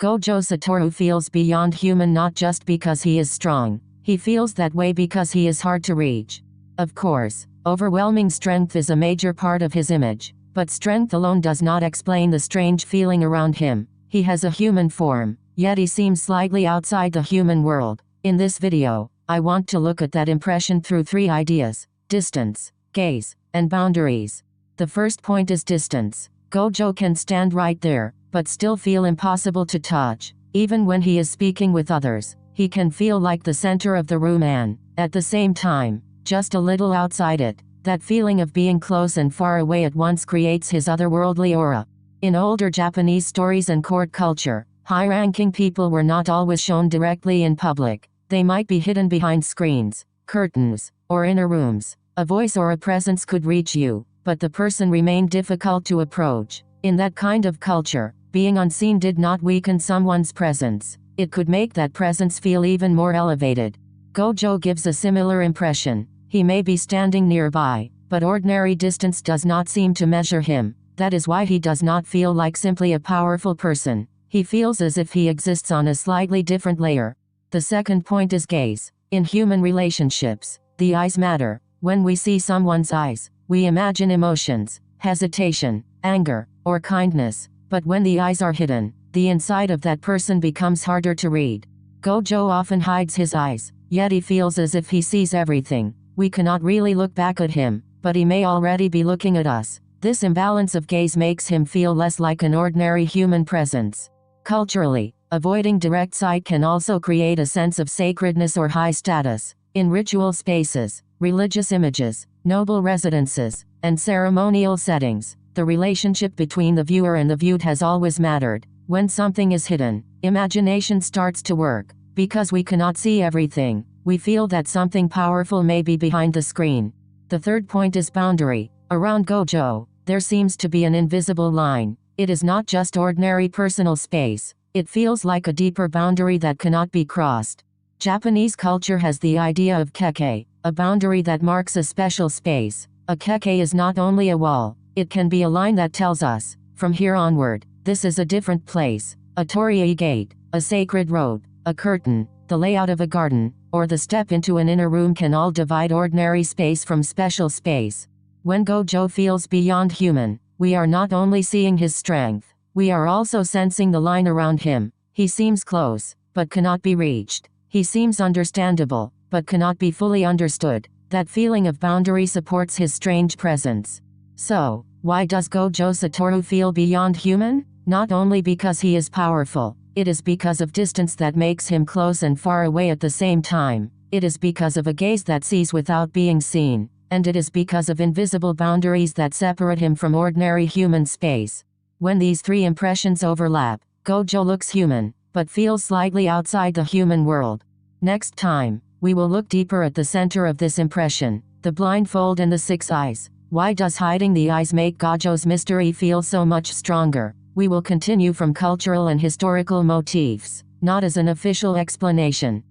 Gojo Satoru feels beyond human not just because he is strong, he feels that way because he is hard to reach. Of course, overwhelming strength is a major part of his image, but strength alone does not explain the strange feeling around him. He has a human form, yet he seems slightly outside the human world. In this video, I want to look at that impression through three ideas: distance, gaze, and boundaries. The first point is distance. Gojo can stand right there, but still feel impossible to touch. Even when he is speaking with others, he can feel like the center of the room and, at the same time, just a little outside it. That feeling of being close and far away at once creates his otherworldly aura. In older Japanese stories and court culture, high-ranking people were not always shown directly in public. They might be hidden behind screens, curtains, or inner rooms. A voice or a presence could reach you, but the person remained difficult to approach. In that kind of culture, being unseen did not weaken someone's presence. It could make that presence feel even more elevated. Gojo gives a similar impression. He may be standing nearby, but ordinary distance does not seem to measure him. That is why he does not feel like simply a powerful person. He feels as if he exists on a slightly different layer. The second point is gaze. In human relationships, the eyes matter. When we see someone's eyes, we imagine emotions, hesitation, anger, or kindness. But when the eyes are hidden, the inside of that person becomes harder to read. Gojo often hides his eyes, yet he feels as if he sees everything. We cannot really look back at him, but he may already be looking at us. This imbalance of gaze makes him feel less like an ordinary human presence. Culturally, avoiding direct sight can also create a sense of sacredness or high status. In ritual spaces, religious images, noble residences, and ceremonial settings, the relationship between the viewer and the viewed has always mattered. When something is hidden, imagination starts to work. Because we cannot see everything, we feel that something powerful may be behind the screen. The third point is boundary. Around Gojo, there seems to be an invisible line. It is not just ordinary personal space. It feels like a deeper boundary that cannot be crossed. Japanese culture has the idea of keke, a boundary that marks a special space. A keke is not only a wall, it can be a line that tells us, from here onward, this is a different place. A torii gate, a sacred road, a curtain, the layout of a garden, or the step into an inner room can all divide ordinary space from special space. When Gojo feels beyond human, we are not only seeing his strength, we are also sensing the line around him. He seems close, but cannot be reached. He seems understandable, but cannot be fully understood. That feeling of boundary supports his strange presence. So, why does Gojo Satoru feel beyond human? Not only because he is powerful, it is because of distance that makes him close and far away at the same time. It is because of a gaze that sees without being seen. And it is because of invisible boundaries that separate him from ordinary human space. When these three impressions overlap, Gojo looks human, but feels slightly outside the human world. Next time, we will look deeper at the center of this impression, the blindfold and the six eyes. Why does hiding the eyes make Gojo's mystery feel so much stronger? We will continue from cultural and historical motifs, not as an official explanation.